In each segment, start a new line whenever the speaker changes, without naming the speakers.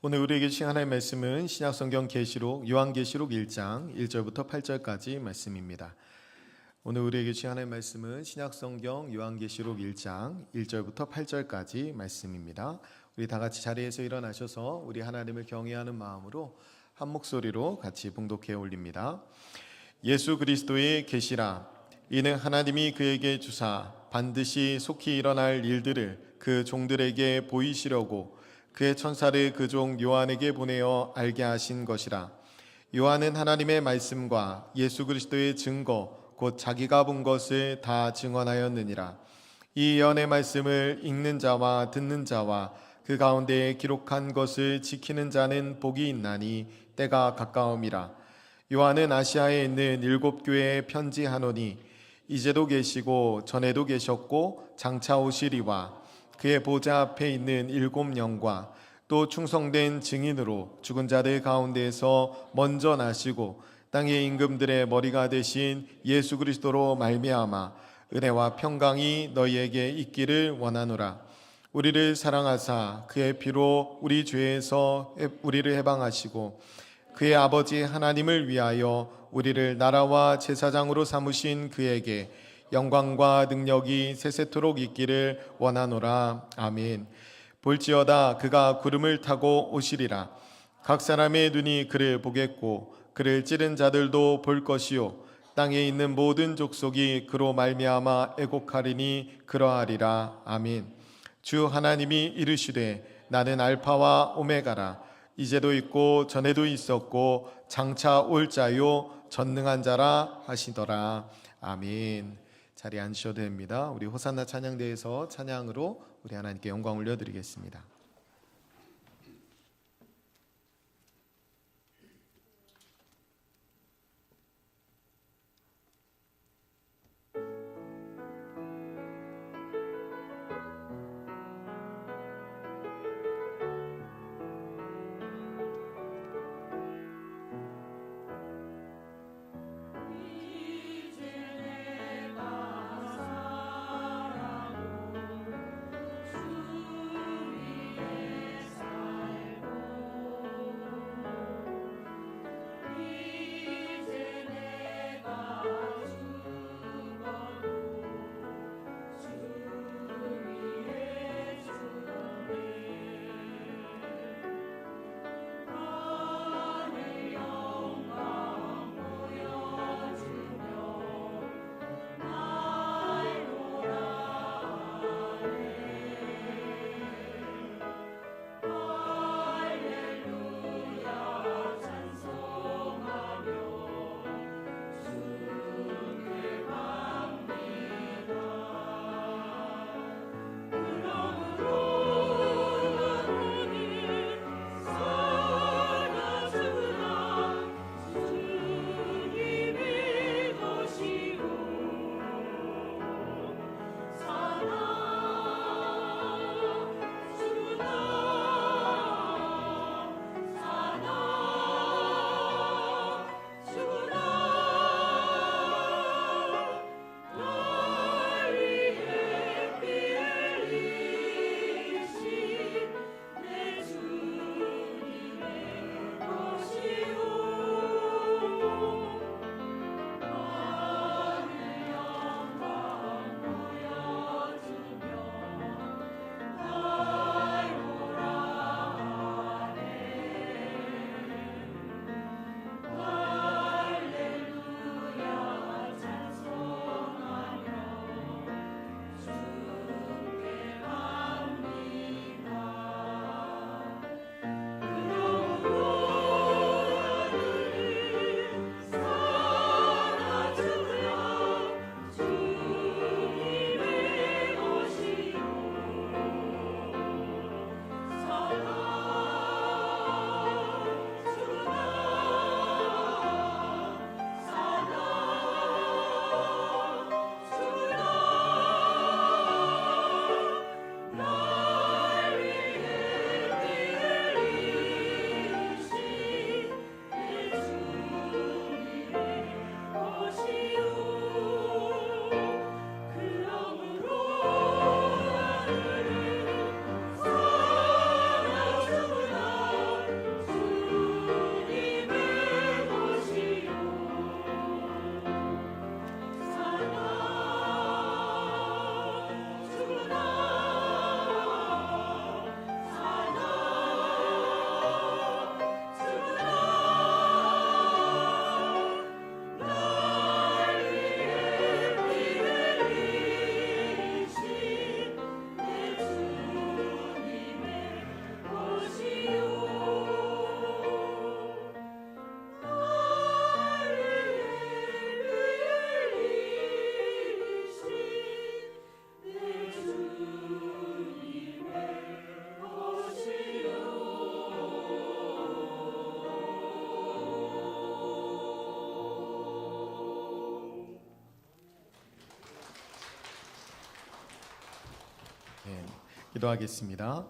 오늘 우리에게 주신 하나님의 말씀은 신약성경 계시록 요한계시록 1장 1절부터 8절까지 말씀입니다. 오늘 우리에게 주신 하나님의 말씀은 신약성경 요한계시록 1장 1절부터 8절까지 말씀입니다. 우리 다 같이 자리에서 일어나셔서 우리 하나님을 경외하는 마음으로 한 목소리로 같이 봉독해 올립니다. 예수 그리스도의 계시라. 이는 하나님이 그에게 주사 반드시 속히 일어날 일들을 그 종들에게 보이시려고 그의 천사를 그 종 요한에게 보내어 알게 하신 것이라. 요한은 하나님의 말씀과 예수 그리스도의 증거 곧 자기가 본 것을 다 증언하였느니라. 이 예언의 말씀을 읽는 자와 듣는 자와 그 가운데에 기록한 것을 지키는 자는 복이 있나니 때가 가까움이라. 요한은 아시아에 있는 7교회에 편지하노니 이제도 계시고 전에도 계셨고 장차 오시리와 그의 보좌 앞에 있는 7영과 또 충성된 증인으로 죽은 자들 가운데에서 먼저 나시고 땅의 임금들의 머리가 되신 예수 그리스도로 말미암아 은혜와 평강이 너희에게 있기를 원하노라. 우리를 사랑하사 그의 피로 우리 죄에서 우리를 해방하시고 그의 아버지 하나님을 위하여 우리를 나라와 제사장으로 삼으신 그에게 영광과 능력이 세세토록 있기를 원하노라. 아멘. 볼지어다 그가 구름을 타고 오시리라. 각 사람의 눈이 그를 보겠고 그를 찌른 자들도 볼 것이요 땅에 있는 모든 족속이 그로 말미암아 애곡하리니 그러하리라. 아멘. 주 하나님이 이르시되 나는 알파와 오메가라. 이제도 있고 전에도 있었고 장차 올 자요 전능한 자라 하시더라. 아멘. 자리에 앉으셔도 됩니다. 우리 호산나 찬양대에서 찬양으로 우리 하나님께 영광 올려드리겠습니다. 기도하겠습니다.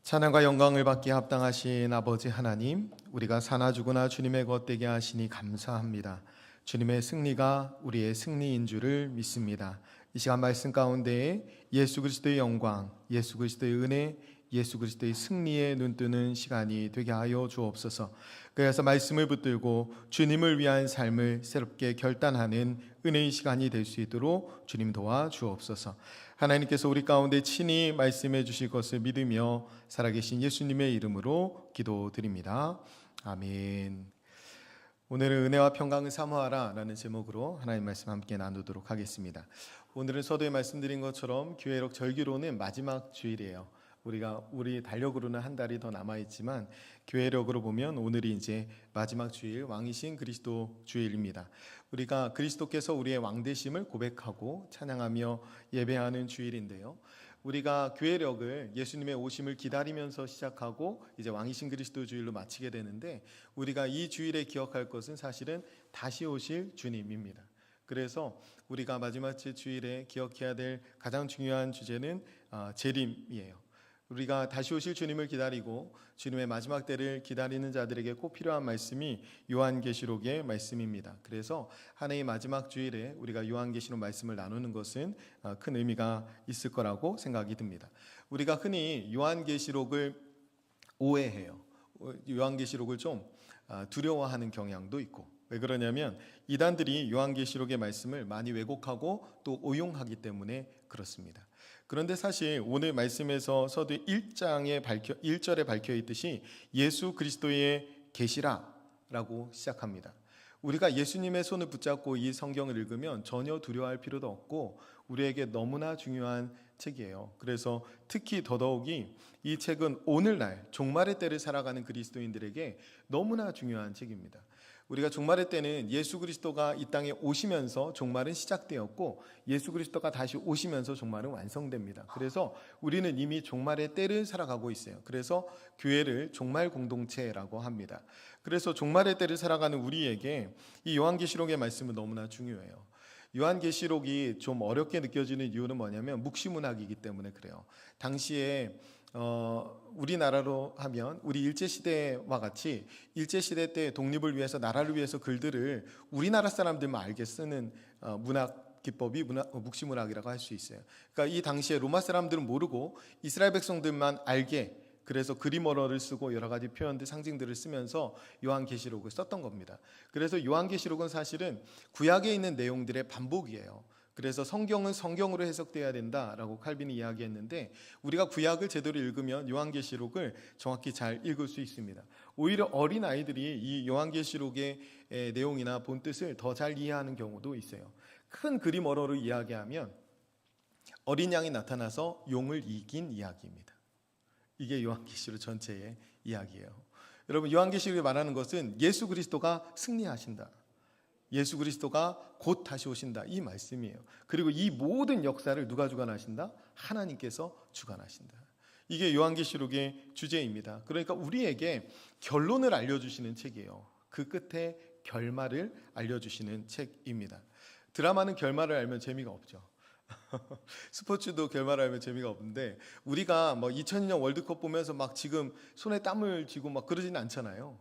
찬양과 영광을 받기에 합당하신 아버지 하나님, 우리가 사나 죽으나 주님의 것 되게 하시니 감사합니다. 주님의 승리가 우리의 승리인 줄을 믿습니다. 이 시간 말씀 가운데 예수 그리스도의 영광, 예수 그리스도의 은혜, 예수 그리스도의 승리에 눈뜨는 시간이 되게 하여 주옵소서. 그래서 말씀을 붙들고 주님을 위한 삶을 새롭게 결단하는 은혜의 시간이 될 수 있도록 주님 도와 주옵소서. 하나님께서 우리 가운데 친히 말씀해 주실 것을 믿으며 살아계신 예수님의 이름으로 기도드립니다. 아멘. 오늘은 은혜와 평강을 사모하라 라는 제목으로 하나님 말씀 함께 나누도록 하겠습니다. 오늘은 서두에 말씀드린 것처럼 교회록 절기로는 마지막 주일이에요. 우리 달력으로는 한 달이 더 남아있지만 교회력으로 보면 오늘이 이제 마지막 주일, 왕이신 그리스도 주일입니다. 우리가 그리스도께서 우리의 왕되심을 고백하고 찬양하며 예배하는 주일인데요, 우리가 교회력을 예수님의 오심을 기다리면서 시작하고 이제 왕이신 그리스도 주일로 마치게 되는데, 우리가 이 주일에 기억할 것은 사실은 다시 오실 주님입니다. 그래서 우리가 마지막 주일에 기억해야 될 가장 중요한 주제는 재림이에요. 우리가 다시 오실 주님을 기다리고 주님의 마지막 때를 기다리는 자들에게 꼭 필요한 말씀이 요한계시록의 말씀입니다. 그래서 한 해의 마지막 주일에 우리가 요한계시록 말씀을 나누는 것은 큰 의미가 있을 거라고 생각이 듭니다. 우리가 흔히 요한계시록을 오해해요. 요한계시록을 좀 두려워하는 경향도 있고, 왜 그러냐면 이단들이 요한계시록의 말씀을 많이 왜곡하고 또 오용하기 때문에 그렇습니다. 그런데 사실 오늘 말씀에서 서두 1절에 밝혀 있듯이 예수 그리스도의 계시라라고 시작합니다. 우리가 예수님의 손을 붙잡고 이 성경을 읽으면 전혀 두려워할 필요도 없고 우리에게 너무나 중요한 책이에요. 그래서 특히 더더욱이 이 책은 오늘날 종말의 때를 살아가는 그리스도인들에게 너무나 중요한 책입니다. 우리가 종말의 때는 예수 그리스도가 이 땅에 오시면서 종말은 시작되었고 예수 그리스도가 다시 오시면서 종말은 완성됩니다. 그래서 우리는 이미 종말의 때를 살아가고 있어요. 그래서 교회를 종말 공동체라고 합니다. 그래서 종말의 때를 살아가는 우리에게 이 요한계시록의 말씀은 너무나 중요해요. 요한계시록이 좀 어렵게 느껴지는 이유는 뭐냐면 묵시문학이기 때문에 그래요. 당시에 우리나라로 하면 우리 일제시대와 같이 일제시대 때 독립을 위해서, 나라를 위해서 글들을 우리나라 사람들만 알게 쓰는 문학 기법이 묵시문학이라고 할 수 있어요. 그러니까 이 당시에 로마 사람들은 모르고 이스라엘 백성들만 알게, 그래서 그리머러를 쓰고 여러 가지 표현들, 상징들을 쓰면서 요한계시록을 썼던 겁니다. 그래서 요한계시록은 사실은 구약에 있는 내용들의 반복이에요. 그래서 성경은 성경으로 해석돼야 된다라고 칼빈이 이야기했는데, 우리가 구약을 제대로 읽으면 요한계시록을 정확히 잘 읽을 수 있습니다. 오히려 어린 아이들이 이 요한계시록의 내용이나 본뜻을 더 잘 이해하는 경우도 있어요. 큰 그림 어로를 이야기하면 어린 양이 나타나서 용을 이긴 이야기입니다. 이게 요한계시록 전체의 이야기예요. 여러분, 요한계시록이 말하는 것은 예수 그리스도가 승리하신다, 예수 그리스도가 곧 다시 오신다, 이 말씀이에요. 그리고 이 모든 역사를 누가 주관하신다? 하나님께서 주관하신다. 이게 요한계시록의 주제입니다. 그러니까 우리에게 결론을 알려주시는 책이에요. 그 끝에 결말을 알려주시는 책입니다. 드라마는 결말을 알면 재미가 없죠. 스포츠도 결말을 알면 재미가 없는데, 우리가 2002년 월드컵 보면서 막 지금 손에 땀을 쥐고 막 그러지는 않잖아요.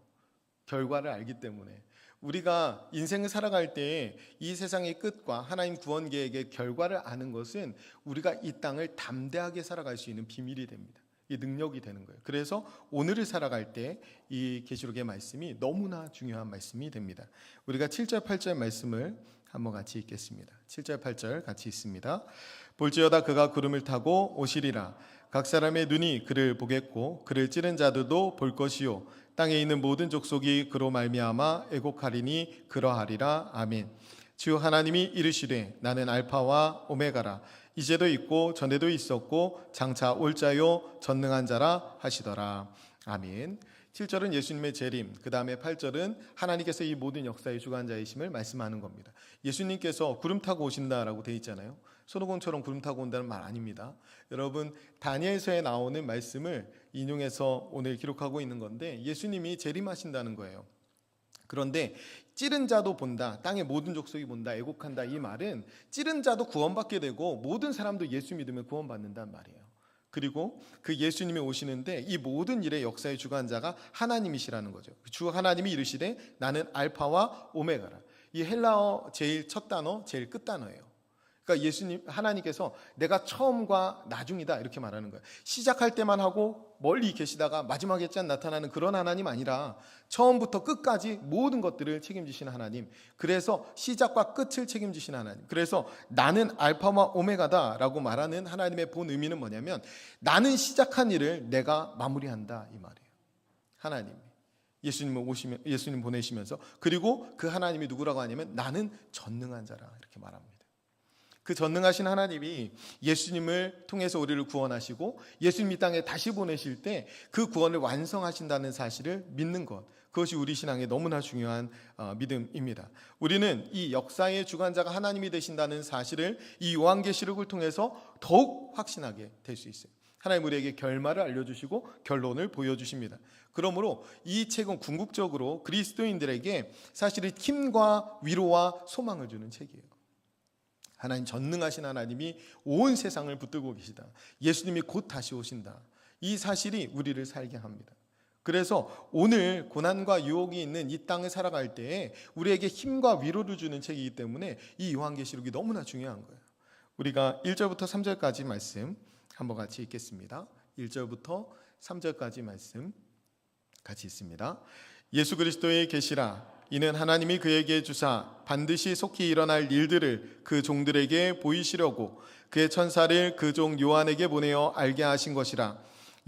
결과를 알기 때문에. 우리가 인생을 살아갈 때 이 세상의 끝과 하나님 구원 계획의 결과를 아는 것은 우리가 이 땅을 담대하게 살아갈 수 있는 비밀이 됩니다. 이 능력이 되는 거예요. 그래서 오늘을 살아갈 때 이 계시록의 말씀이 너무나 중요한 말씀이 됩니다. 우리가 7절 8절 말씀을 한번 같이 읽겠습니다. 7절 8절 같이 읽습니다. 볼지어다 그가 구름을 타고 오시리라. 각 사람의 눈이 그를 보겠고 그를 찌른 자들도 볼 것이요 땅에 있는 모든 족속이 그로 말미암아 애곡하리니 그러하리라. 아멘. 주 하나님이 이르시되 나는 알파와 오메가라. 이제도 있고 전에도 있었고 장차 올 자요 전능한 자라 하시더라. 아멘. 7절은 예수님의 재림, 그 다음에 8절은 하나님께서 이 모든 역사의 주관자이심을 말씀하는 겁니다. 예수님께서 구름 타고 오신다라고 되어 있잖아요. 손오공처럼 구름 타고 온다는 말 아닙니다. 여러분, 다니엘서에 나오는 말씀을 인용해서 오늘 기록하고 있는 건데, 예수님이 재림하신다는 거예요. 그런데 찌른 자도 본다, 땅의 모든 족속이 본다, 애곡한다, 이 말은 찌른 자도 구원받게 되고 모든 사람도 예수 믿으면 구원받는다는 말이에요. 그리고 그 예수님이 오시는데 이 모든 일의 역사의 주관자가 하나님이시라는 거죠. 주 하나님이 이르시되 나는 알파와 오메가라. 이 헬라어 제일 첫 단어, 제일 끝 단어예요. 그러니까 예수님, 하나님께서 내가 처음과 나중이다 이렇게 말하는 거예요. 시작할 때만 하고 멀리 계시다가 마지막에 짠 나타나는 그런 하나님 아니라 처음부터 끝까지 모든 것들을 책임지시는 하나님. 그래서 시작과 끝을 책임지시는 하나님. 그래서 나는 알파와 오메가다 라고 말하는 하나님의 본 의미는 뭐냐면 나는 시작한 일을 내가 마무리한다 이 말이에요. 하나님. 예수님 보내시면서, 그리고 그 하나님이 누구라고 하냐면 나는 전능한 자라 이렇게 말합니다. 그 전능하신 하나님이 예수님을 통해서 우리를 구원하시고 예수님 이 땅에 다시 보내실 때 그 구원을 완성하신다는 사실을 믿는 것, 그것이 우리 신앙에 너무나 중요한 믿음입니다. 우리는 이 역사의 주관자가 하나님이 되신다는 사실을 이 요한계시록을 통해서 더욱 확신하게 될 수 있어요. 하나님 우리에게 결말을 알려주시고 결론을 보여주십니다. 그러므로 이 책은 궁극적으로 그리스도인들에게 사실은 힘과 위로와 소망을 주는 책이에요. 하나님, 전능하신 하나님이 온 세상을 붙들고 계시다. 예수님이 곧 다시 오신다. 이 사실이 우리를 살게 합니다. 그래서 오늘 고난과 유혹이 있는 이 땅을 살아갈 때에 우리에게 힘과 위로를 주는 책이기 때문에 이 요한계시록이 너무나 중요한 거예요. 우리가 1절부터 3절까지 말씀 한번 같이 읽겠습니다. 1절부터 3절까지 말씀 같이 읽습니다. 예수 그리스도의 계시라. 이는 하나님이 그에게 주사 반드시 속히 일어날 일들을 그 종들에게 보이시려고 그의 천사를 그 종 요한에게 보내어 알게 하신 것이라.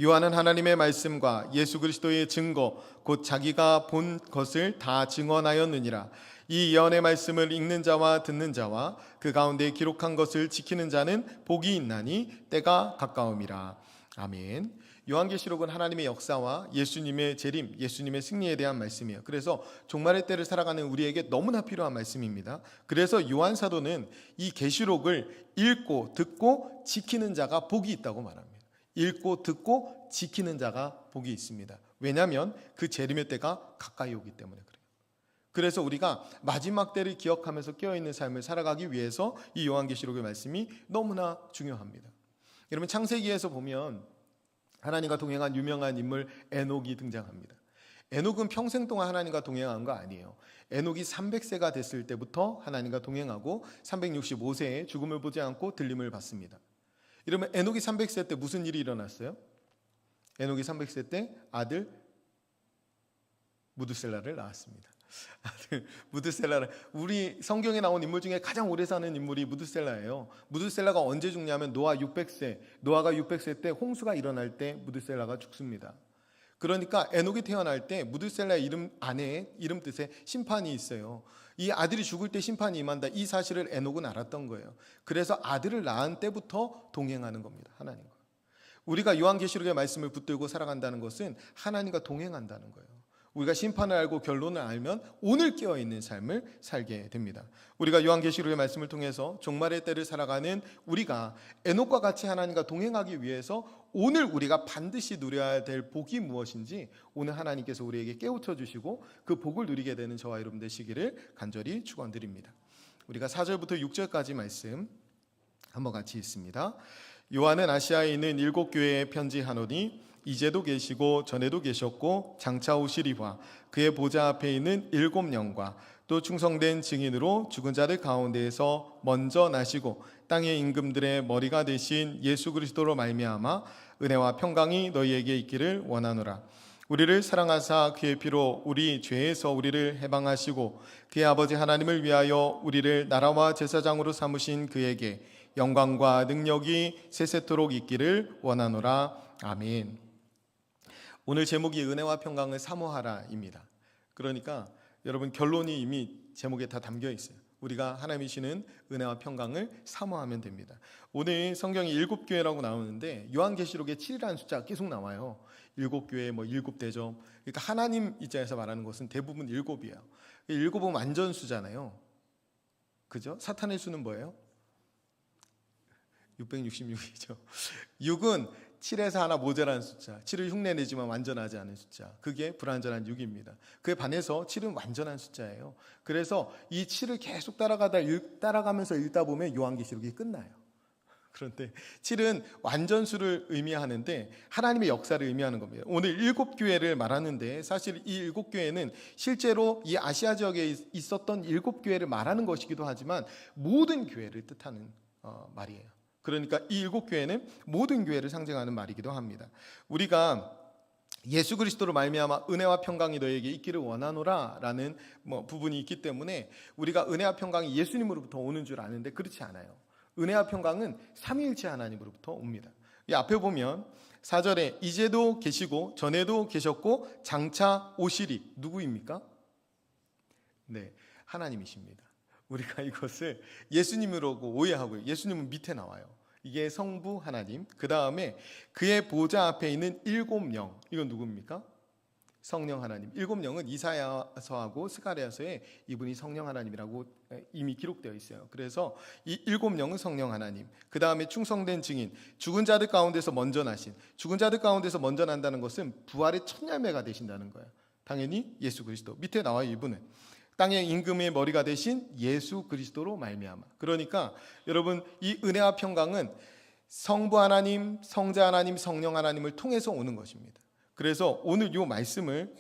요한은 하나님의 말씀과 예수 그리스도의 증거 곧 자기가 본 것을 다 증언하였느니라. 이 예언의 말씀을 읽는 자와 듣는 자와 그 가운데 기록한 것을 지키는 자는 복이 있나니 때가 가까움이라. 아멘. 요한계시록은 하나님의 역사와 예수님의 재림, 예수님의 승리에 대한 말씀이에요. 그래서 종말의 때를 살아가는 우리에게 너무나 필요한 말씀입니다. 그래서 요한사도는 이 계시록을 읽고 듣고 지키는 자가 복이 있다고 말합니다. 읽고 듣고 지키는 자가 복이 있습니다. 왜냐하면 그 재림의 때가 가까이 오기 때문에 그래요. 그래서 우리가 마지막 때를 기억하면서 깨어있는 삶을 살아가기 위해서 이 요한계시록의 말씀이 너무나 중요합니다. 여러분, 창세기에서 보면 하나님과 동행한 유명한 인물 에녹이 등장합니다. 에녹은 평생 동안 하나님과 동행한 거 아니에요. 에녹이 300세가 됐을 때부터 하나님과 동행하고 365세에 죽음을 보지 않고 들림을 받습니다. 이러면 에녹이 300세 때 무슨 일이 일어났어요? 에녹이 300세 때 아들 무드셀라를 낳았습니다. 무드셀라를, 우리 성경에 나온 인물 중에 가장 오래 사는 인물이 무드셀라예요. 무드셀라가 언제 죽냐면 노아가 600세 때 홍수가 일어날 때 무드셀라가 죽습니다. 그러니까 에녹이 태어날 때 무드셀라의 이름 안에 이름 뜻에 심판이 있어요. 이 아들이 죽을 때 심판이 임한다. 이 사실을 에녹은 알았던 거예요. 그래서 아들을 낳은 때부터 동행하는 겁니다. 하나님과. 우리가 요한계시록의 말씀을 붙들고 살아간다는 것은 하나님과 동행한다는 거예요. 우리가 심판을 알고 결론을 알면 오늘 깨어있는 삶을 살게 됩니다. 우리가 요한계시록의 말씀을 통해서 종말의 때를 살아가는 우리가 에녹과 같이 하나님과 동행하기 위해서 오늘 우리가 반드시 누려야 될 복이 무엇인지 오늘 하나님께서 우리에게 깨우쳐 주시고 그 복을 누리게 되는 저와 여러분 되시기를 간절히 축원드립니다. 우리가 4절부터 6절까지 말씀 한번 같이 읽습니다. 요한은 아시아에 있는 7교회에 편지하노니 이제도 계시고 전에도 계셨고 장차 오시리와 그의 보좌 앞에 있는 7영과 또 충성된 증인으로 죽은 자들 가운데에서 먼저 나시고 땅의 임금들의 머리가 되신 예수 그리스도로 말미암아 은혜와 평강이 너희에게 있기를 원하노라. 우리를 사랑하사 그의 피로 우리 죄에서 우리를 해방하시고 그의 아버지 하나님을 위하여 우리를 나라와 제사장으로 삼으신 그에게 영광과 능력이 세세토록 있기를 원하노라. 아멘. 오늘 제목이 은혜와 평강을 사모하라입니다. 그러니까 여러분 결론이 이미 제목에 다 담겨 있어요. 우리가 하나님이 주시는 은혜와 평강을 사모하면 됩니다. 오늘 성경에 7교회라고 나오는데 요한계시록에 7이라는 숫자가 계속 나와요. 7교회, 7대점. 그러니까 하나님 입장에서 말하는 것은 대부분 7이에요. 7은 완전수잖아요. 그죠? 사탄의 수는 뭐예요? 666이죠. 6은 7에서 하나 모자란 숫자, 7을 흉내내지만 완전하지 않은 숫자, 그게 불완전한 6입니다. 그에 반해서 7은 완전한 숫자예요. 그래서 이 7을 계속 따라가면서 읽다 보면 요한계시록이 끝나요. 그런데 7은 완전수를 의미하는데 하나님의 역사를 의미하는 겁니다. 오늘 7교회를 말하는데 사실 이 7교회는 실제로 이 아시아 지역에 있었던 7교회를 말하는 것이기도 하지만 모든 교회를 뜻하는 말이에요. 그러니까 이 7교회는 모든 교회를 상징하는 말이기도 합니다. 우리가 예수 그리스도로 말미암아 은혜와 평강이 너에게 있기를 원하노라라는 부분이 있기 때문에 우리가 은혜와 평강이 예수님으로부터 오는 줄 아는데 그렇지 않아요. 은혜와 평강은 삼위일체 하나님으로부터 옵니다. 이 앞에 보면 4절에 이제도 계시고 전에도 계셨고 장차 오시리 누구입니까? 네, 하나님이십니다. 우리가 이것을 예수님으로 오해하고요. 예수님은 밑에 나와요. 이게 성부 하나님, 그 다음에 그의 보좌 앞에 있는 7영, 이건 누굽니까? 성령 하나님. 7영은 이사야서하고 스가랴서에 이분이 성령 하나님이라고 이미 기록되어 있어요. 그래서 이 7영은 성령 하나님, 그 다음에 충성된 증인, 죽은 자들 가운데서 먼저 나신, 죽은 자들 가운데서 먼저 난다는 것은 부활의 첫 열매가 되신다는 거예요. 당연히 예수 그리스도. 밑에 나와요. 이분은 땅의 임금의 머리가 되신 예수 그리스도로 말미암아. 그러니까 여러분 이 은혜와 평강은 성부 하나님, 성자 하나님, 성령 하나님을 통해서 오는 것입니다. 그래서 오늘 이 말씀을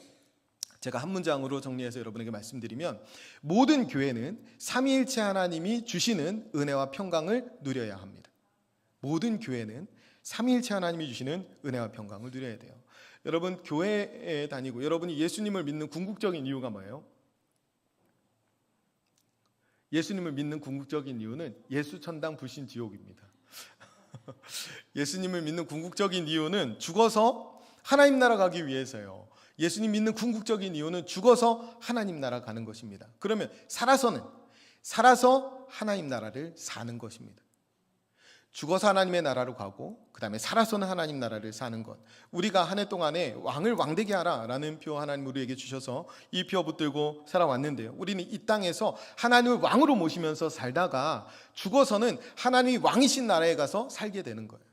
제가 한 문장으로 정리해서 여러분에게 말씀드리면 모든 교회는 삼위일체 하나님이 주시는 은혜와 평강을 누려야 합니다. 모든 교회는 삼위일체 하나님이 주시는 은혜와 평강을 누려야 돼요. 여러분 교회에 다니고 여러분이 예수님을 믿는 궁극적인 이유가 뭐예요? 예수님을 믿는 궁극적인 이유는 예수 천당 불신 지옥입니다. 예수님을 믿는 궁극적인 이유는 죽어서 하나님 나라 가기 위해서요. 예수님 믿는 궁극적인 이유는 죽어서 하나님 나라 가는 것입니다. 그러면 살아서 하나님 나라를 사는 것입니다. 죽어서 하나님의 나라로 가고 그 다음에 살아서는 하나님 나라를 사는 것. 우리가 한 해 동안에 왕을 왕되게 하라 라는 표 하나님 우리에게 주셔서 이 표 붙들고 살아왔는데요. 우리는 이 땅에서 하나님을 왕으로 모시면서 살다가 죽어서는 하나님이 왕이신 나라에 가서 살게 되는 거예요.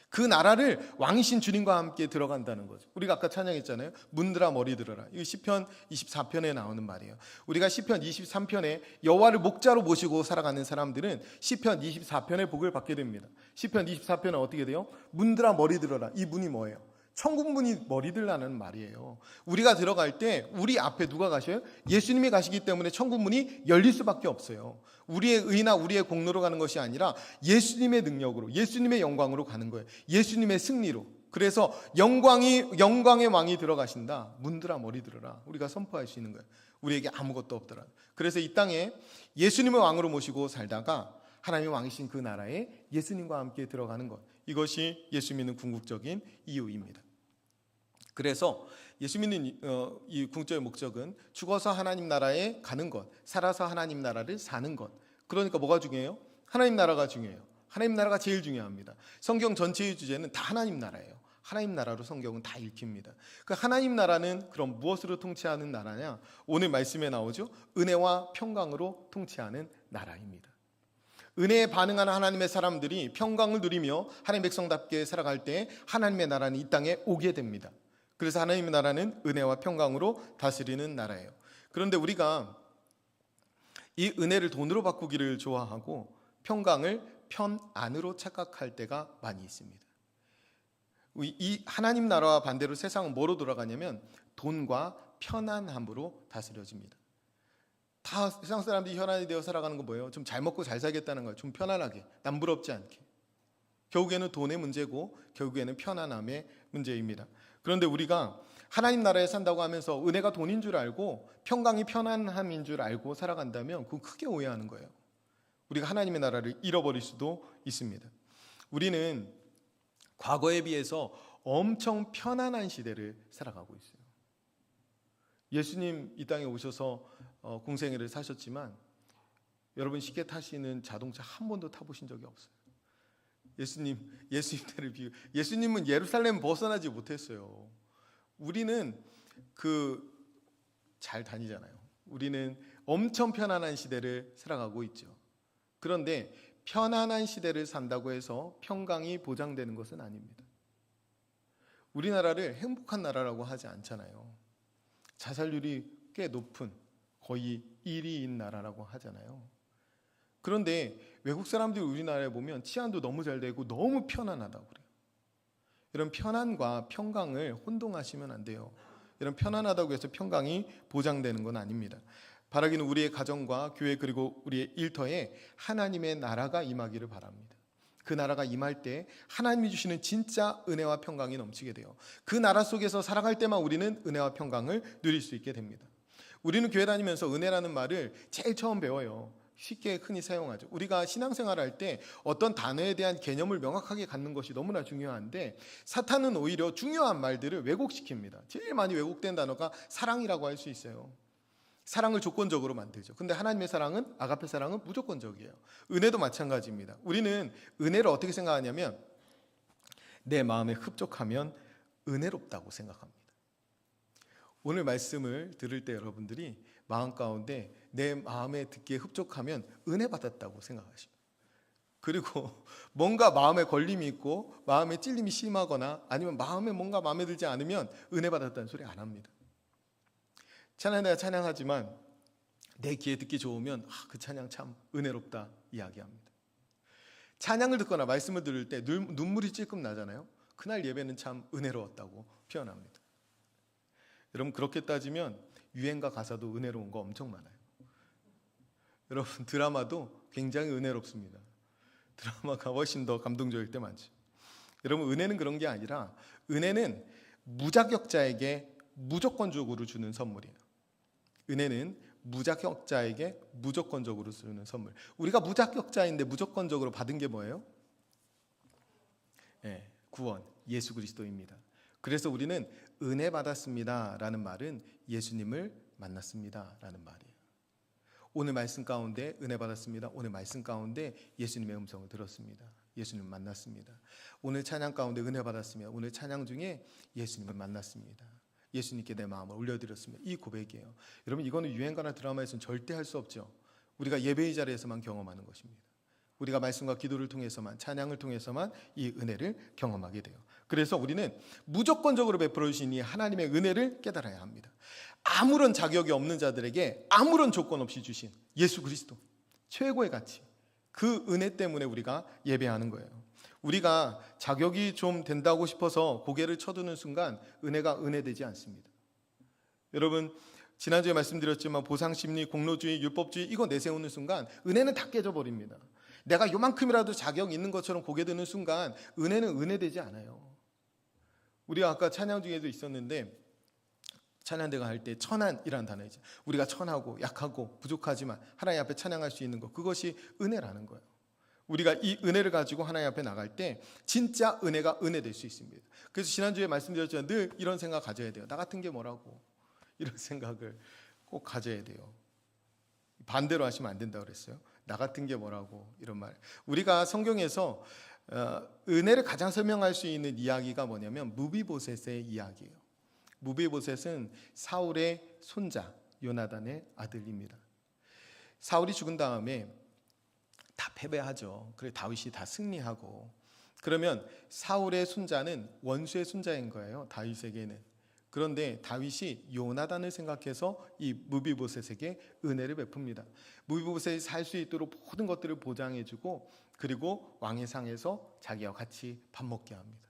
그 나라를 왕이신 주님과 함께 들어간다는 거죠. 우리가 아까 찬양했잖아요. 문들아 머리 들어라. 이거 시편 24편에 나오는 말이에요. 우리가 시편 23편에 여호와를 목자로 모시고 살아가는 사람들은 시편 24편의 복을 받게 됩니다. 시편 24편은 어떻게 돼요? 문들아 머리 들어라. 이 문이 뭐예요? 천국문이 머리 들라는 말이에요. 우리가 들어갈 때 우리 앞에 누가 가셔요? 예수님이 가시기 때문에 천국문이 열릴 수밖에 없어요. 우리의 의나 우리의 공로로 가는 것이 아니라 예수님의 능력으로, 예수님의 영광으로 가는 거예요. 예수님의 승리로. 그래서 영광의 왕이 들어가신다. 문들아 머리 들어라. 우리가 선포할 수 있는 거예요. 우리에게 아무것도 없더라. 그래서 이 땅에 예수님을 왕으로 모시고 살다가 하나님의 왕이신 그 나라에 예수님과 함께 들어가는 것. 이것이 예수 믿는 궁극적인 이유입니다. 그래서 예수 믿는 이 궁극적인 목적은 죽어서 하나님 나라에 가는 것, 살아서 하나님 나라를 사는 것. 그러니까 뭐가 중요해요? 하나님 나라가 중요해요. 하나님 나라가 제일 중요합니다. 성경 전체의 주제는 다 하나님 나라예요. 하나님 나라로 성경은 다 읽힙니다. 그 하나님 나라는 그럼 무엇으로 통치하는 나라냐? 오늘 말씀에 나오죠. 은혜와 평강으로 통치하는 나라입니다. 은혜에 반응하는 하나님의 사람들이 평강을 누리며 하나님의 백성답게 살아갈 때 하나님의 나라는 이 땅에 오게 됩니다. 그래서 하나님의 나라는 은혜와 평강으로 다스리는 나라예요. 그런데 우리가 이 은혜를 돈으로 바꾸기를 좋아하고 평강을 편안으로 착각할 때가 많이 있습니다. 이 하나님 나라와 반대로 세상은 뭐로 돌아가냐면 돈과 편안함으로 다스려집니다. 다 세상 사람들이 혈안이 되어 살아가는 건 뭐예요? 좀 잘 먹고 잘 살겠다는 거예요. 좀 편안하게, 남부럽지 않게. 결국에는 돈의 문제고 결국에는 편안함의 문제입니다. 그런데 우리가 하나님 나라에 산다고 하면서 은혜가 돈인 줄 알고 평강이 편안함인 줄 알고 살아간다면 그건 크게 오해하는 거예요. 우리가 하나님의 나라를 잃어버릴 수도 있습니다. 우리는 과거에 비해서 엄청 편안한 시대를 살아가고 있어요. 예수님 이 땅에 오셔서 공생애를 사셨지만 여러분 쉽게 타시는 자동차 한 번도 타보신 적이 없어요. 예수님 때를 예수님은 예루살렘 벗어나지 못했어요. 우리는 잘 다니잖아요. 우리는 엄청 편안한 시대를 살아가고 있죠. 그런데 편안한 시대를 산다고 해서 평강이 보장되는 것은 아닙니다. 우리나라를 행복한 나라라고 하지 않잖아요. 자살률이 꽤 높은, 거의 1위인 나라라고 하잖아요. 그런데 외국 사람들이 우리나라에 보면 치안도 너무 잘 되고 너무 편안하다고 그래요. 이런 편안과 평강을 혼동하시면 안 돼요. 이런 편안하다고 해서 평강이 보장되는 건 아닙니다. 바라기는 우리의 가정과 교회 그리고 우리의 일터에 하나님의 나라가 임하기를 바랍니다. 그 나라가 임할 때 하나님이 주시는 진짜 은혜와 평강이 넘치게 돼요. 그 나라 속에서 살아갈 때만 우리는 은혜와 평강을 누릴 수 있게 됩니다. 우리는 교회 다니면서 은혜라는 말을 제일 처음 배워요. 쉽게 흔히 사용하죠. 우리가 신앙생활을 할 때 어떤 단어에 대한 개념을 명확하게 갖는 것이 너무나 중요한데, 사탄은 오히려 중요한 말들을 왜곡시킵니다. 제일 많이 왜곡된 단어가 사랑이라고 할 수 있어요. 사랑을 조건적으로 만들죠. 근데 하나님의 사랑은, 아가페 사랑은 무조건적이에요. 은혜도 마찬가지입니다. 우리는 은혜를 어떻게 생각하냐면, 내 마음에 흡족하면 은혜롭다고 생각합니다. 오늘 말씀을 들을 때 여러분들이 마음 가운데 내 마음에 듣기에 흡족하면 은혜 받았다고 생각하십니다. 그리고 뭔가 마음에 걸림이 있고 마음에 찔림이 심하거나 아니면 마음에 뭔가 마음에 들지 않으면 은혜 받았다는 소리 안 합니다. 찬양 내가 찬양하지만 내 귀에 듣기 좋으면 그 찬양 참 은혜롭다 이야기합니다. 찬양을 듣거나 말씀을 들을 때 눈물이 찔끔 나잖아요. 그날 예배는 참 은혜로웠다고 표현합니다. 여러분, 그렇게 따지면 유행가 가사도 은혜로운 거 엄청 많아요. 여러분, 드라마도 굉장히 은혜롭습니다. 드라마가 훨씬 더 감동적일 때 많죠. 여러분, 은혜는 그런 게 아니라 은혜는 무자격자에게 무조건적으로 주는 선물이에요. 은혜는 무자격자에게 무조건적으로 주는 선물. 우리가 무자격자인데 무조건적으로 받은 게 뭐예요? 네, 구원, 예수 그리스도입니다. 그래서 우리는 은혜 받았습니다 라는 말은 예수님을 만났습니다 라는 말이에요. 오늘 말씀 가운데 은혜 받았습니다. 오늘 말씀 가운데 예수님의 음성을 들었습니다. 예수님을 만났습니다. 오늘 찬양 가운데 은혜 받았습니다. 오늘 찬양 중에 예수님을 만났습니다. 예수님께 내 마음을 올려드렸습니다. 이 고백이에요. 여러분, 이거는 유행가나 드라마에서는 절대 할 수 없죠. 우리가 예배의 자리에서만 경험하는 것입니다. 우리가 말씀과 기도를 통해서만, 찬양을 통해서만 이 은혜를 경험하게 돼요. 그래서 우리는 무조건적으로 베풀어 주신 이 하나님의 은혜를 깨달아야 합니다. 아무런 자격이 없는 자들에게 아무런 조건 없이 주신 예수 그리스도, 최고의 가치, 그 은혜 때문에 우리가 예배하는 거예요. 우리가 자격이 좀 된다고 싶어서 고개를 쳐드는 순간 은혜가 은혜되지 않습니다. 여러분, 지난주에 말씀드렸지만 보상심리, 공로주의, 율법주의 이거 내세우는 순간 은혜는 다 깨져버립니다. 내가 요만큼이라도 자격이 있는 것처럼 고개 드는 순간 은혜는 은혜되지 않아요. 우리가 아까 찬양 중에도 있었는데, 찬양대가 할 때 천한이라는 단어 있죠. 우리가 천하고 약하고 부족하지만 하나님 앞에 찬양할 수 있는 것, 그것이 은혜라는 거예요. 우리가 이 은혜를 가지고 하나님 앞에 나갈 때 진짜 은혜가 은혜될 수 있습니다. 그래서 지난주에 말씀드렸지만 늘 이런 생각 가져야 돼요. 나 같은 게 뭐라고, 이런 생각을 꼭 가져야 돼요. 반대로 하시면 안 된다고 그랬어요. 나 같은 게 뭐라고, 이런 말. 우리가 성경에서 은혜를 가장 설명할 수 있는 이야기가 뭐냐면 무비보셋의 이야기예요. 무비보셋은 사울의 손자 요나단의 아들입니다. 사울이 죽은 다음에 다 패배하죠. 그래 다윗이 다 승리하고, 그러면 사울의 손자는 원수의 손자인 거예요, 다윗에게는. 그런데 다윗이 요나단을 생각해서 이 무비보셋에게 은혜를 베풉니다. 무비보셋이 살 수 있도록 모든 것들을 보장해주고, 그리고 왕의 상에서 자기와 같이 밥 먹게 합니다.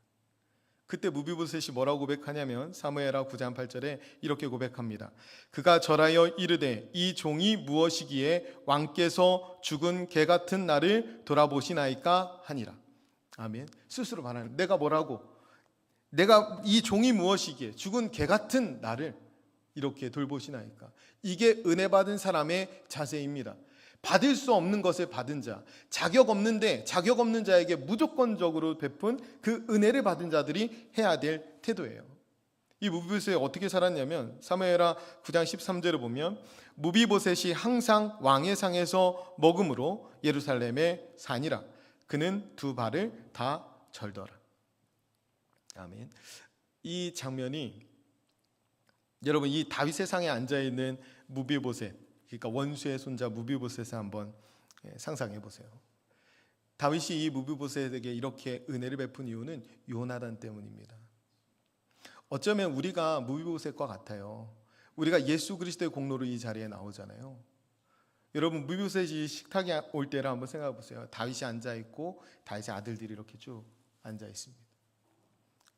그때 무비보셋이 뭐라고 고백하냐면 사무엘하 9장 8절에 이렇게 고백합니다. 그가 절하여 이르되 이 종이 무엇이기에 왕께서 죽은 개 같은 나를 돌아보시나이까 하니라. 아멘. 스스로 말하는, 내가 뭐라고, 내가 이 종이 무엇이기에 죽은 개 같은 나를 이렇게 돌보시나이까. 이게 은혜 받은 사람의 자세입니다. 받을 수 없는 것을 받은 자, 자격 없는데 자격 없는 자에게 무조건적으로 베푼 그 은혜를 받은 자들이 해야 될 태도예요. 이 무비보셋이 어떻게 살았냐면 사무엘하 9장 13절을 보면 무비보셋이 항상 왕의 상에서 먹음으로 예루살렘에 사니라. 그는 두 발을 다 절더라. 아멘. 이 장면이, 여러분, 이 다윗의 상에 앉아있는 무비보셋, 그러니까 원수의 손자 무비보셋을 한번 상상해 보세요. 다윗이 이 무비보셋에게 이렇게 은혜를 베푼 이유는 요나단 때문입니다. 어쩌면 우리가 무비보셋과 같아요. 우리가 예수 그리스도의 공로로 이 자리에 나오잖아요. 여러분, 무비보셋이 식탁에 올 때를 한번 생각해 보세요. 다윗이 앉아 있고 다윗의 아들들이 이렇게 쭉 앉아 있습니다.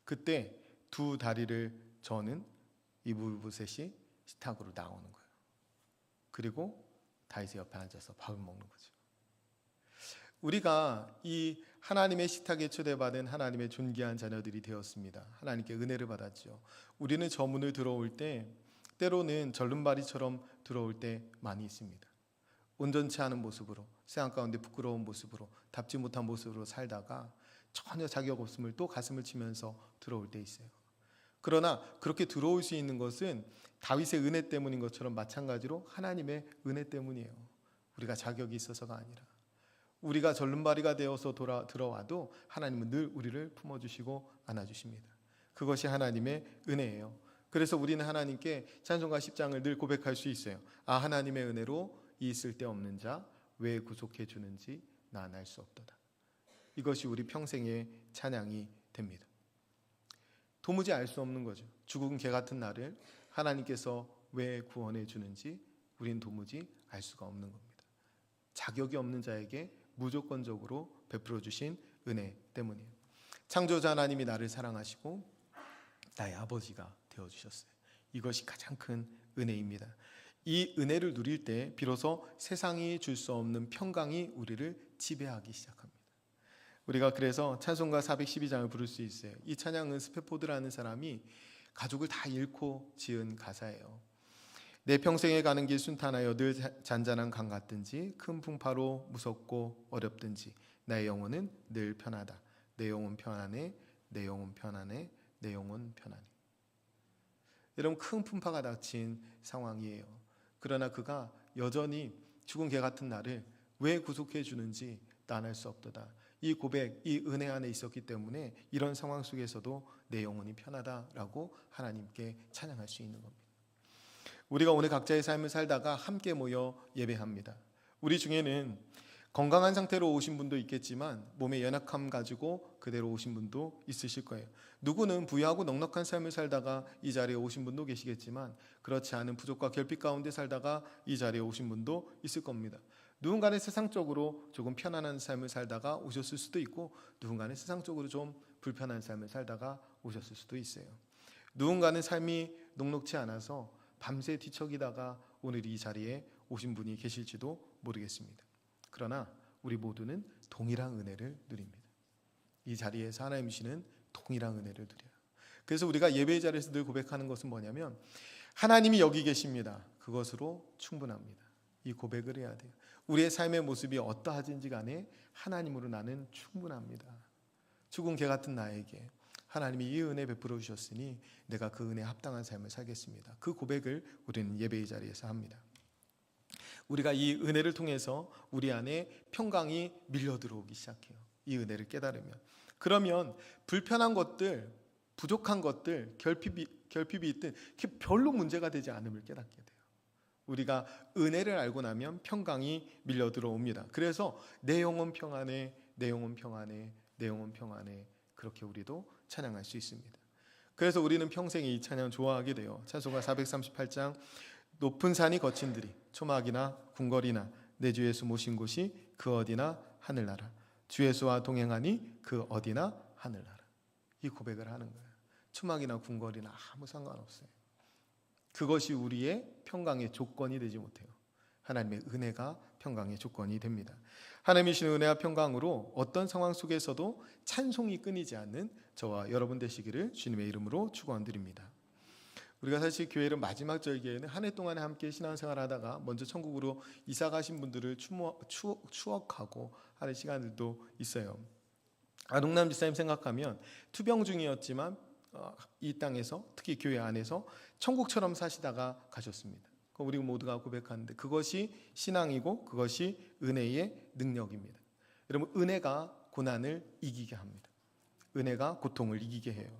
그때 두 다리를 저는 이 무비보셋이 식탁으로 나오는 거예요. 그리고 다윗의 옆에 앉아서 밥을 먹는 거죠. 우리가 이 하나님의 식탁에 초대받은 하나님의 존귀한 자녀들이 되었습니다. 하나님께 은혜를 받았죠. 우리는 저 문을 들어올 때 때로는 절름발이처럼 들어올 때 많이 있습니다. 온전치 않은 모습으로, 세상 가운데 부끄러운 모습으로, 답지 못한 모습으로 살다가 전혀 자격 없음을 또 가슴을 치면서 들어올 때 있어요. 그러나 그렇게 들어올 수 있는 것은 다윗의 은혜 때문인 것처럼 마찬가지로 하나님의 은혜 때문이에요. 우리가 자격이 있어서가 아니라, 우리가 절름발이가 되어서 들어와도 하나님은 늘 우리를 품어주시고 안아주십니다. 그것이 하나님의 은혜예요. 그래서 우리는 하나님께 찬송가 10장을 늘 고백할 수 있어요. 아, 하나님의 은혜로 이 쓸데없는 자 왜 구속해 주는지 난 알 수 없도다. 이것이 우리 평생의 찬양이 됩니다. 도무지 알 수 없는 거죠. 죽은 개 같은 나를 하나님께서 왜 구원해 주는지 우린 도무지 알 수가 없는 겁니다. 자격이 없는 자에게 무조건적으로 베풀어 주신 은혜 때문이에요. 창조자 하나님이 나를 사랑하시고 나의 아버지가 되어주셨어요. 이것이 가장 큰 은혜입니다. 이 은혜를 누릴 때 비로소 세상이 줄 수 없는 평강이 우리를 지배하기 시작합니다. 우리가 그래서 찬송가 412장을 부를 수 있어요. 이 찬양은 스페포드라는 사람이 가족을 다 잃고 지은 가사예요. 내 평생에 가는 길 순탄하여 늘 잔잔한 강 같든지 큰 풍파로 무섭고 어렵든지 나의 영혼은 늘 편하다. 내 영혼 편안해, 내 영혼 편안해, 내 영혼 편안해. 여러분, 큰 풍파가 닥친 상황이에요. 그러나 그가 여전히 죽은 개 같은 나를 왜 구속해 주는지 난 알 수 없도다. 이 고백, 이 은혜 안에 있었기 때문에 이런 상황 속에서도 내 영혼이 편하다라고 하나님께 찬양할 수 있는 겁니다. 우리가 오늘 각자의 삶을 살다가 함께 모여 예배합니다. 우리 중에는 건강한 상태로 오신 분도 있겠지만 몸의 연약함 가지고 그대로 오신 분도 있으실 거예요. 누구는 부유하고 넉넉한 삶을 살다가 이 자리에 오신 분도 계시겠지만 그렇지 않은 부족과 결핍 가운데 살다가 이 자리에 오신 분도 있을 겁니다. 누군가는 세상적으로 조금 편안한 삶을 살다가 오셨을 수도 있고 누군가는 세상적으로 좀 불편한 삶을 살다가 오셨을 수도 있어요. 누군가는 삶이 녹록지 않아서 밤새 뒤척이다가 오늘 이 자리에 오신 분이 계실지도 모르겠습니다. 그러나 우리 모두는 동일한 은혜를 누립니다. 이 자리에서 하나님 주시는 동일한 은혜를 누려요. 그래서 우리가 예배의 자리에서 늘 고백하는 것은 뭐냐면 하나님이 여기 계십니다. 그것으로 충분합니다. 이 고백을 해야 돼요. 우리의 삶의 모습이 어떠하든지 간에 하나님으로 나는 충분합니다. 죽은 개 같은 나에게 하나님이 이 은혜 베풀어 주셨으니 내가 그 은혜에 합당한 삶을 살겠습니다. 그 고백을 우리는 예배의 자리에서 합니다. 우리가 이 은혜를 통해서 우리 안에 평강이 밀려 들어오기 시작해요. 이 은혜를 깨달으면. 그러면 불편한 것들, 부족한 것들, 결핍이 있든 그게 별로 문제가 되지 않음을 깨닫게 돼요. 우리가 은혜를 알고 나면 평강이 밀려 들어옵니다. 그래서 내 영혼 평안해, 내 영혼 평안해, 내 영혼 평안해, 그렇게 우리도 찬양할 수 있습니다. 그래서 우리는 평생에 이 찬양 좋아하게 돼요. 찬송가 438장 높은 산이 거친들이 초막이나 궁궐이나 내 주 예수 모신 곳이 그 어디나 하늘나라 주 예수와 동행하니 그 어디나 하늘나라. 이 고백을 하는 거예요. 초막이나 궁궐이나 아무 상관없어요. 그것이 우리의 평강의 조건이 되지 못해요. 하나님의 은혜가 평강의 조건이 됩니다. 하나님이 주신 은혜와 평강으로 어떤 상황 속에서도 찬송이 끊이지 않는 저와 여러분 되시기를 주님의 이름으로 축원드립니다. 우리가 사실 교회를 마지막 절기에는 한 해 동안에 함께 신앙생활 하다가 먼저 천국으로 이사 가신 분들을 추억하고 하는 시간들도 있어요. 아동남 지사님 생각하면 투병 중이었지만 이 땅에서 특히 교회 안에서 천국처럼 사시다가 가셨습니다. 우리 모두가 고백하는데 그것이 신앙이고 그것이 은혜의 능력입니다. 여러분, 은혜가 고난을 이기게 합니다. 은혜가 고통을 이기게 해요.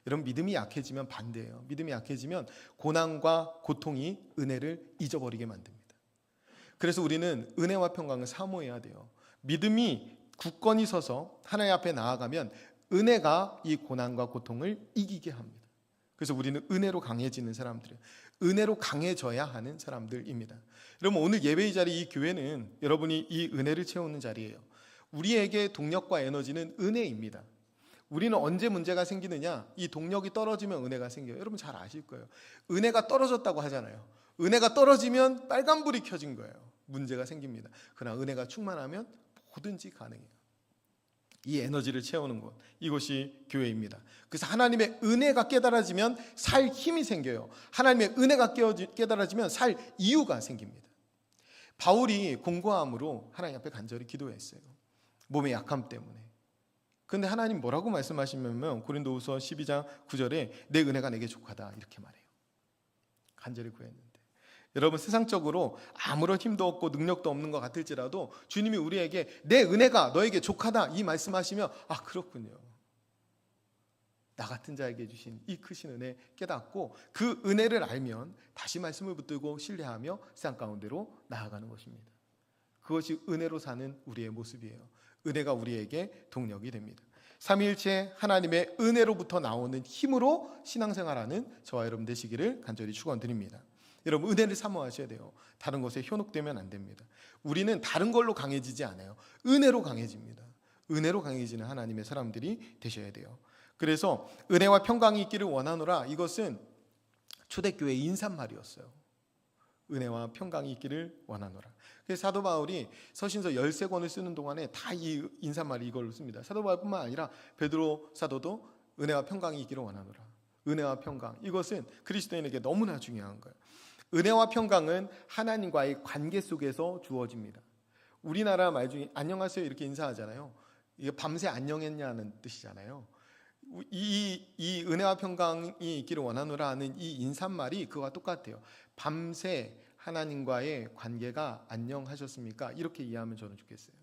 여러분, 믿음이 약해지면 반대예요. 믿음이 약해지면 고난과 고통이 은혜를 잊어버리게 만듭니다. 그래서 우리는 은혜와 평강을 사모해야 돼요. 믿음이 굳건히 서서 하나님 앞에 나아가면 은혜가 이 고난과 고통을 이기게 합니다. 그래서 우리는 은혜로 강해지는 사람들이에요. 은혜로 강해져야 하는 사람들입니다. 여러분, 오늘 예배의 자리, 이 교회는 여러분이 이 은혜를 채우는 자리예요. 우리에게 동력과 에너지는 은혜입니다. 우리는 언제 문제가 생기느냐? 이 동력이 떨어지면 은혜가 생겨요. 여러분 잘 아실 거예요. 은혜가 떨어졌다고 하잖아요. 은혜가 떨어지면 빨간불이 켜진 거예요. 문제가 생깁니다. 그러나 은혜가 충만하면 뭐든지 가능해요. 이 에너지를 채우는 곳, 이곳이 교회입니다. 그래서 하나님의 은혜가 깨달아지면 살 힘이 생겨요. 하나님의 은혜가 깨달아지면 살 이유가 생깁니다. 바울이 공고함으로 하나님 앞에 간절히 기도했어요. 몸의 약함 때문에. 그런데 하나님 뭐라고 말씀하시냐면 고린도후서 12장 9절에 내 은혜가 내게 족하다 이렇게 말해요. 간절히 구했는데, 여러분, 세상적으로 아무런 힘도 없고 능력도 없는 것 같을지라도 주님이 우리에게 내 은혜가 너에게 족하다 이 말씀하시면 아, 그렇군요, 나 같은 자에게 주신 이 크신 은혜 깨닫고 그 은혜를 알면 다시 말씀을 붙들고 신뢰하며 세상 가운데로 나아가는 것입니다. 그것이 은혜로 사는 우리의 모습이에요. 은혜가 우리에게 동력이 됩니다. 삼위일체 하나님의 은혜로부터 나오는 힘으로 신앙생활하는 저와 여러분 되시기를 간절히 축원드립니다. 여러분, 은혜를 사모하셔야 돼요. 다른 것에 현혹되면 안 됩니다. 우리는 다른 걸로 강해지지 않아요. 은혜로 강해집니다. 은혜로 강해지는 하나님의 사람들이 되셔야 돼요. 그래서 은혜와 평강이 있기를 원하노라, 이것은 초대교회의 인사말이었어요. 은혜와 평강이 있기를 원하노라. 그래서 사도 바울이 서신서 13권을 쓰는 동안에 다 이 인사말이 이걸로 씁니다. 사도 바울뿐만 아니라 베드로 사도도 은혜와 평강이 있기를 원하노라. 은혜와 평강, 이것은 그리스도인에게 너무나 중요한 거예요. 은혜와 평강은 하나님과의 관계 속에서 주어집니다. 우리나라 말 중에 안녕하세요 이렇게 인사하잖아요. 이게 밤새 안녕했냐는 뜻이잖아요. 이 은혜와 평강이 있기를 원하노라 하는 이 인사말이 그와 똑같아요. 밤새 하나님과의 관계가 안녕하셨습니까? 이렇게 이해하면 저는 좋겠어요.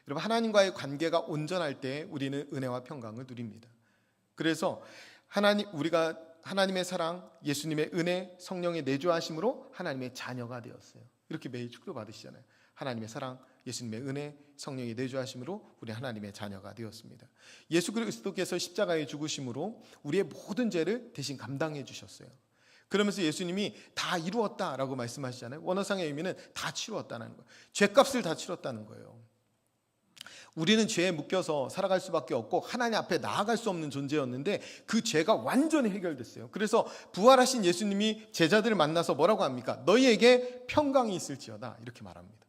여러분, 하나님과의 관계가 온전할 때 우리는 은혜와 평강을 누립니다. 그래서 우리가 하나님의 사랑, 예수님의 은혜, 성령의 내주하심으로 하나님의 자녀가 되었어요. 이렇게 매일 축도 받으시잖아요. 하나님의 사랑, 예수님의 은혜, 성령의 내주하심으로 우리 하나님의 자녀가 되었습니다. 예수 그리스도께서 십자가에 죽으심으로 우리의 모든 죄를 대신 감당해 주셨어요. 그러면서 예수님이 다 이루었다라고 말씀하시잖아요. 원어상의 의미는 다 치루었다는 거예요. 죄값을 다 치렀다는 거예요. 우리는 죄에 묶여서 살아갈 수밖에 없고 하나님 앞에 나아갈 수 없는 존재였는데 그 죄가 완전히 해결됐어요. 그래서 부활하신 예수님이 제자들을 만나서 뭐라고 합니까? 너희에게 평강이 있을지어다 이렇게 말합니다.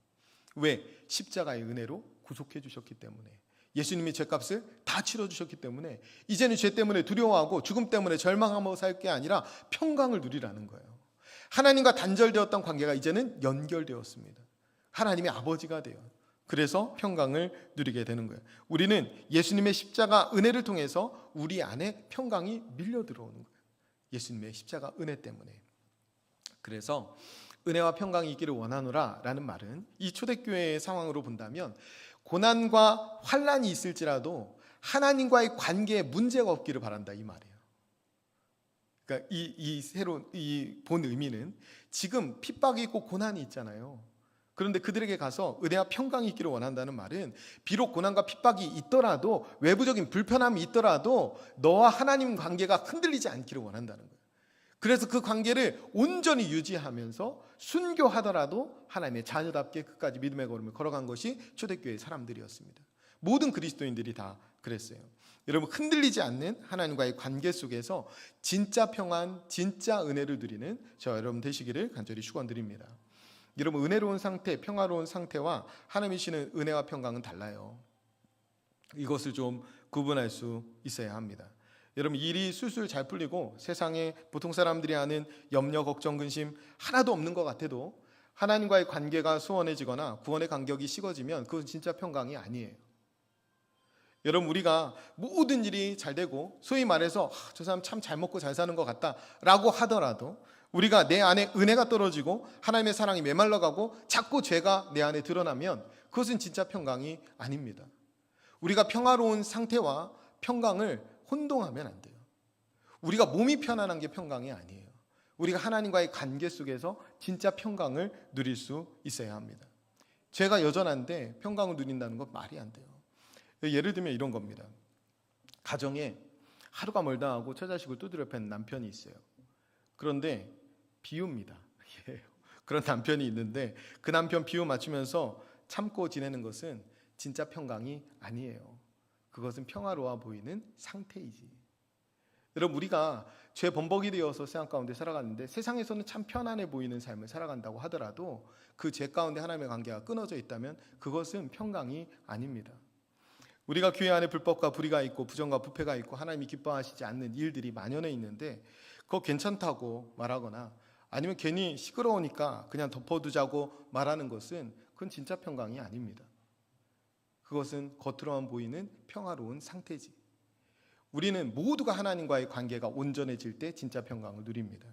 왜? 십자가의 은혜로 구속해 주셨기 때문에, 예수님이 죄값을 다 치러주셨기 때문에 이제는 죄 때문에 두려워하고 죽음 때문에 절망하며 살 게 아니라 평강을 누리라는 거예요. 하나님과 단절되었던 관계가 이제는 연결되었습니다. 하나님의 아버지가 돼요. 그래서 평강을 누리게 되는 거예요. 우리는 예수님의 십자가 은혜를 통해서 우리 안에 평강이 밀려 들어오는 거예요. 예수님의 십자가 은혜 때문에. 그래서 은혜와 평강이 있기를 원하노라 라는 말은 이 초대교회의 상황으로 본다면 고난과 환난이 있을지라도 하나님과의 관계에 문제가 없기를 바란다 이 말이에요. 그러니까 이 본 의미는 지금 핍박이 있고 고난이 있잖아요. 그런데 그들에게 가서 은혜와 평강이 있기를 원한다는 말은 비록 고난과 핍박이 있더라도, 외부적인 불편함이 있더라도 너와 하나님 관계가 흔들리지 않기를 원한다는 거예요. 그래서 그 관계를 온전히 유지하면서 순교하더라도 하나님의 자녀답게 끝까지 믿음의 걸음을 걸어간 것이 초대교회의 사람들이었습니다. 모든 그리스도인들이 다 그랬어요. 여러분, 흔들리지 않는 하나님과의 관계 속에서 진짜 평안, 진짜 은혜를 누리는 저와 여러분 되시기를 간절히 축원드립니다. 여러분, 은혜로운 상태, 평화로운 상태와 하나님이 주시는 은혜와 평강은 달라요. 이것을 좀 구분할 수 있어야 합니다. 여러분, 일이 술술 잘 풀리고 세상에 보통 사람들이 하는 염려, 걱정, 근심 하나도 없는 것 같아도 하나님과의 관계가 소원해지거나 구원의 간격이 식어지면 그건 진짜 평강이 아니에요. 여러분, 우리가 모든 일이 잘 되고 소위 말해서 저 사람 참 잘 먹고 잘 사는 것 같다라고 하더라도 우리가 내 안에 은혜가 떨어지고 하나님의 사랑이 메말라가고 자꾸 죄가 내 안에 드러나면 그것은 진짜 평강이 아닙니다. 우리가 평화로운 상태와 평강을 혼동하면 안 돼요. 우리가 몸이 편안한 게 평강이 아니에요. 우리가 하나님과의 관계 속에서 진짜 평강을 누릴 수 있어야 합니다. 죄가 여전한데 평강을 누린다는 건 말이 안 돼요. 예를 들면 이런 겁니다. 가정에 하루가 멀다 하고 처자식을 두드려 팬 남편이 있어요. 그런데 비웁니다. 그런 남편이 있는데 그 남편 비유 맞추면서 참고 지내는 것은 진짜 평강이 아니에요. 그것은 평화로워 보이는 상태이지. 여러분, 우리가 죄 범벅이 되어서 세상 가운데 살아갔는데 세상에서는 참 편안해 보이는 삶을 살아간다고 하더라도 그 죄 가운데 하나님의 관계가 끊어져 있다면 그것은 평강이 아닙니다. 우리가 교회 안에 불법과 불의가 있고 부정과 부패가 있고 하나님이 기뻐하시지 않는 일들이 만연해 있는데 그거 괜찮다고 말하거나 아니면 괜히 시끄러우니까 그냥 덮어두자고 말하는 것은 그건 진짜 평강이 아닙니다. 그것은 겉으로만 보이는 평화로운 상태지. 우리는 모두가 하나님과의 관계가 온전해질 때 진짜 평강을 누립니다.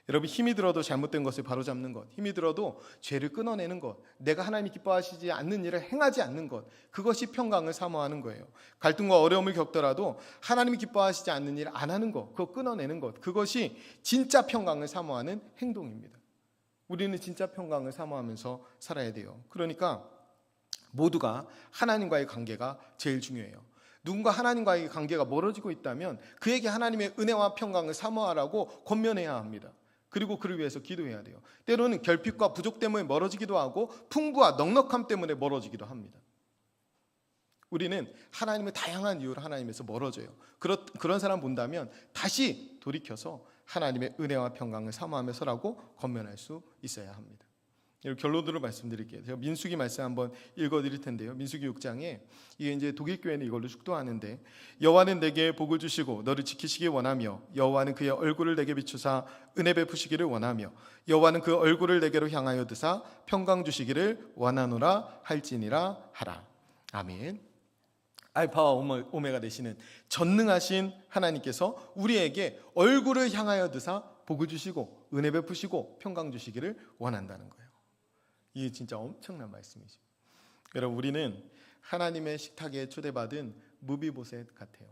여러분, 힘이 들어도 잘못된 것을 바로잡는 것, 힘이 들어도 죄를 끊어내는 것, 내가 하나님이 기뻐하시지 않는 일을 행하지 않는 것, 그것이 평강을 사모하는 거예요. 갈등과 어려움을 겪더라도 하나님이 기뻐하시지 않는 일을 안 하는 것, 그거 끊어내는 것, 그것이 진짜 평강을 사모하는 행동입니다. 우리는 진짜 평강을 사모하면서 살아야 돼요. 그러니까 모두가 하나님과의 관계가 제일 중요해요. 누군가 하나님과의 관계가 멀어지고 있다면 그에게 하나님의 은혜와 평강을 사모하라고 권면해야 합니다. 그리고 그를 위해서 기도해야 돼요. 때로는 결핍과 부족 때문에 멀어지기도 하고 풍부와 넉넉함 때문에 멀어지기도 합니다. 우리는 하나님의 다양한 이유로 하나님에서 멀어져요. 그런 사람 본다면 다시 돌이켜서 하나님의 은혜와 평강을 사모하며 서라고 권면할 수 있어야 합니다. 결론으로 말씀드릴게요. 제가 민수기 말씀 한번 읽어드릴 텐데요. 민수기 6장에 이게 이제 독일 교회는 이걸로 축도하는데, 여호와는 내게 복을 주시고 너를 지키시기 원하며 여호와는 그의 얼굴을 내게 비추사 은혜 베푸시기를 원하며 여호와는 그 얼굴을 내게로 향하여 드사 평강 주시기를 원하노라 할지니라 하라. 아멘. 알파와 오메가 되시는 전능하신 하나님께서 우리에게 얼굴을 향하여 드사 복을 주시고 은혜 베푸시고 평강 주시기를 원한다는 거예요. 이게 진짜 엄청난 말씀이죠. 여러분, 우리는 하나님의 식탁에 초대받은 무비보셋 같아요.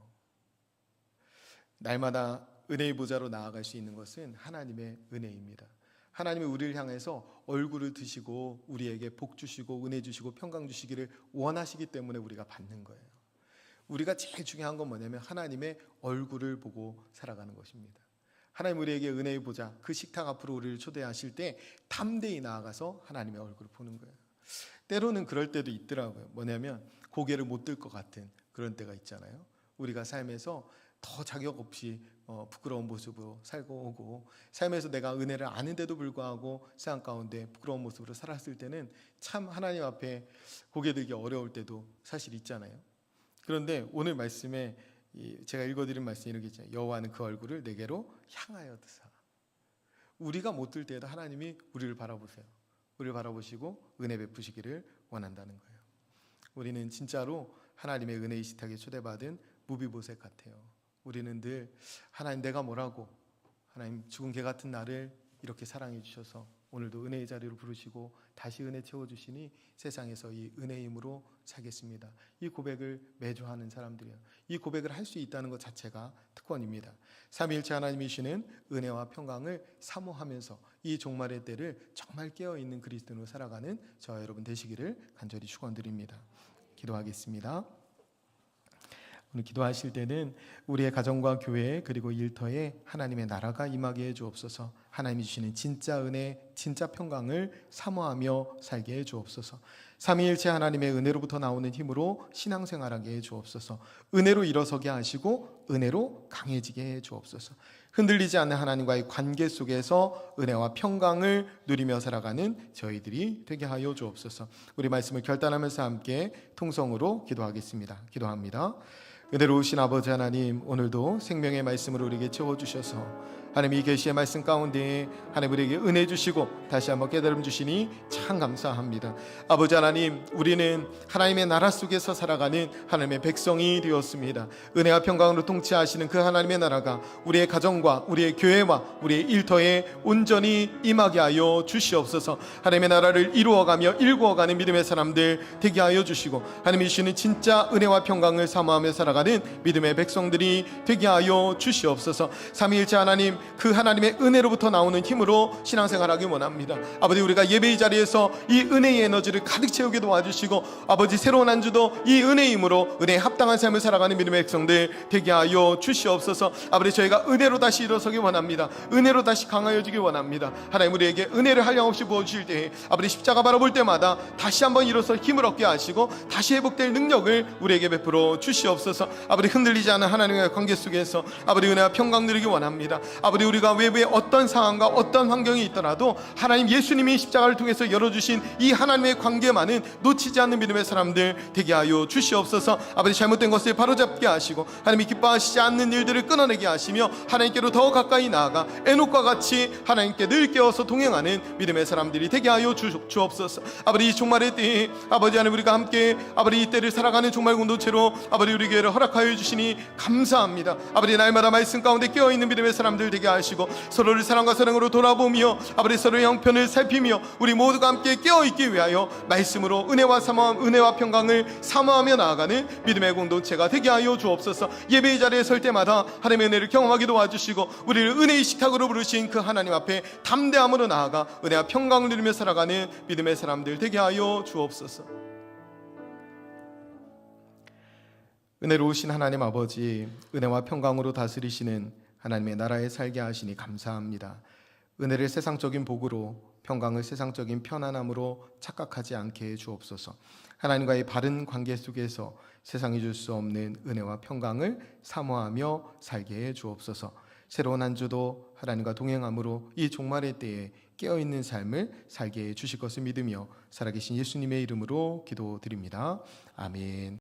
날마다 은혜의 보좌로 나아갈 수 있는 것은 하나님의 은혜입니다. 하나님이 우리를 향해서 얼굴을 드시고 우리에게 복 주시고 은혜 주시고 평강 주시기를 원하시기 때문에 우리가 받는 거예요. 우리가 제일 중요한 건 뭐냐면 하나님의 얼굴을 보고 살아가는 것입니다. 하나님 우리에게 은혜의 보좌, 그 식탁 앞으로 우리를 초대하실 때 담대히 나아가서 하나님의 얼굴을 보는 거예요. 때로는 그럴 때도 있더라고요. 뭐냐면 고개를 못 들 것 같은 그런 때가 있잖아요. 우리가 삶에서 더 자격 없이 부끄러운 모습으로 살고 오고, 삶에서 내가 은혜를 아는데도 불구하고 세상 가운데 부끄러운 모습으로 살았을 때는 참 하나님 앞에 고개 들기 어려울 때도 사실 있잖아요. 그런데 오늘 말씀에 제가 읽어드린 말씀이 이렇게 있잖아요. 여호와는 그 얼굴을 내게로 향하여 드사. 우리가 못 들 때에도 하나님이 우리를 바라보세요. 우리를 바라보시고 은혜 베푸시기를 원한다는 거예요. 우리는 진짜로 하나님의 은혜의 식탁에 초대받은 무비보셋 같아요. 우리는 늘 하나님, 내가 뭐라고, 하나님 죽은 개 같은 나를 이렇게 사랑해 주셔서 오늘도 은혜의 자리로 부르시고 다시 은혜 채워주시니 세상에서 이 은혜의 힘으로 살겠습니다. 이 고백을 매주 하는 사람들이에요. 이 고백을 할 수 있다는 것 자체가 특권입니다. 삼위일체 하나님이 주시는 은혜와 평강을 사모하면서 이 종말의 때를 정말 깨어있는 그리스도인으로 살아가는 저와 여러분 되시기를 간절히 축원드립니다. 기도하겠습니다. 오늘 기도하실 때는 우리의 가정과 교회 그리고 일터에 하나님의 나라가 임하게 해주옵소서. 하나님이 주시는 진짜 은혜, 진짜 평강을 사모하며 살게 해주옵소서. 삼위일체 하나님의 은혜로부터 나오는 힘으로 신앙생활하게 해주옵소서. 은혜로 일어서게 하시고 은혜로 강해지게 해주옵소서. 흔들리지 않는 하나님과의 관계 속에서 은혜와 평강을 누리며 살아가는 저희들이 되게 하여 주옵소서. 우리 말씀을 결단하면서 함께 통성으로 기도하겠습니다. 기도합니다. 은혜로우신 아버지 하나님, 오늘도 생명의 말씀으로 우리에게 채워주셔서 하나님 이 계시의 말씀 가운데 하나님 우리에게 은혜 주시고 다시 한번 깨달음 주시니 참 감사합니다. 아버지 하나님, 우리는 하나님의 나라 속에서 살아가는 하나님의 백성이 되었습니다. 은혜와 평강으로 통치하시는 그 하나님의 나라가 우리의 가정과 우리의 교회와 우리의 일터에 온전히 임하게 하여 주시옵소서. 하나님의 나라를 이루어가며 일구어가는 믿음의 사람들 되게 하여 주시고 하나님이 주시는 진짜 은혜와 평강을 사모하며 살아가는 살아가는 믿음의 백성들이 되게 하여 주시옵소서. 삼위일체 하나님, 그 하나님의 은혜로부터 나오는 힘으로 신앙생활하기 원합니다. 아버지, 우리가 예배의 자리에서 이 은혜의 에너지를 가득 채우게 도와주시고, 아버지, 새로운 한 주도 이 은혜의 힘으로 은혜에 합당한 삶을 살아가는 믿음의 백성들 되게 하여 주시옵소서. 아버지, 저희가 은혜로 다시 일어서기 원합니다. 은혜로 다시 강하여지기 원합니다. 하나님, 우리에게 은혜를 한량없이 부어주실 때에 아버지, 십자가 바라볼 때마다 다시 한번 일어서 힘을 얻게 하시고 다시 회복될 능력을 우리에게 베풀어 주시옵소서. 아버지, 흔들리지 않은 하나님과의 관계 속에서 아버지, 은혜와 평강 누리기 원합니다. 아버지, 우리가 외부에 어떤 상황과 어떤 환경이 있더라도 하나님 예수님이 십자가를 통해서 열어주신 이 하나님의 관계만은 놓치지 않는 믿음의 사람들 되게 하여 주시옵소서. 아버지, 잘못된 것을 바로잡게 하시고 하나님이 기뻐하시지 않는 일들을 끊어내게 하시며 하나님께로 더 가까이 나아가 에녹과 같이 하나님께 늘 깨어서 동행하는 믿음의 사람들이 되게 하여 주옵소서. 아버지, 이 종말의 때에 아버지 하나님, 우리가 함께 아버지 이 때를 살아가는 종말 공동체로 아버지 우리 교회를 허락하여 주시니 감사합니다. 아버지, 날마다 말씀 가운데 깨어있는 믿음의 사람들 되게 하시고 서로를 사랑과 사랑으로 돌아보며 아버지 서로의 형편을 살피며 우리 모두가 함께 깨어있기 위하여 말씀으로 은혜와 사모함, 은혜와 평강을 사모하며 나아가는 믿음의 공동체가 되게 하여 주옵소서. 예배의 자리에 설 때마다 하나님의 은혜를 경험하게 도와주시고 우리를 은혜의 식탁으로 부르신 그 하나님 앞에 담대함으로 나아가 은혜와 평강을 누리며 살아가는 믿음의 사람들 되게 하여 주옵소서. 은혜로우신 하나님 아버지, 은혜와 평강으로 다스리시는 하나님의 나라에 살게 하시니 감사합니다. 은혜를 세상적인 복으로, 평강을 세상적인 편안함으로 착각하지 않게 해 주옵소서. 하나님과의 바른 관계 속에서 세상이 줄 수 없는 은혜와 평강을 사모하며 살게 해 주옵소서. 새로운 한 주도 하나님과 동행함으로 이 종말의 때에 깨어있는 삶을 살게 해 주실 것을 믿으며 살아계신 예수님의 이름으로 기도드립니다. 아멘.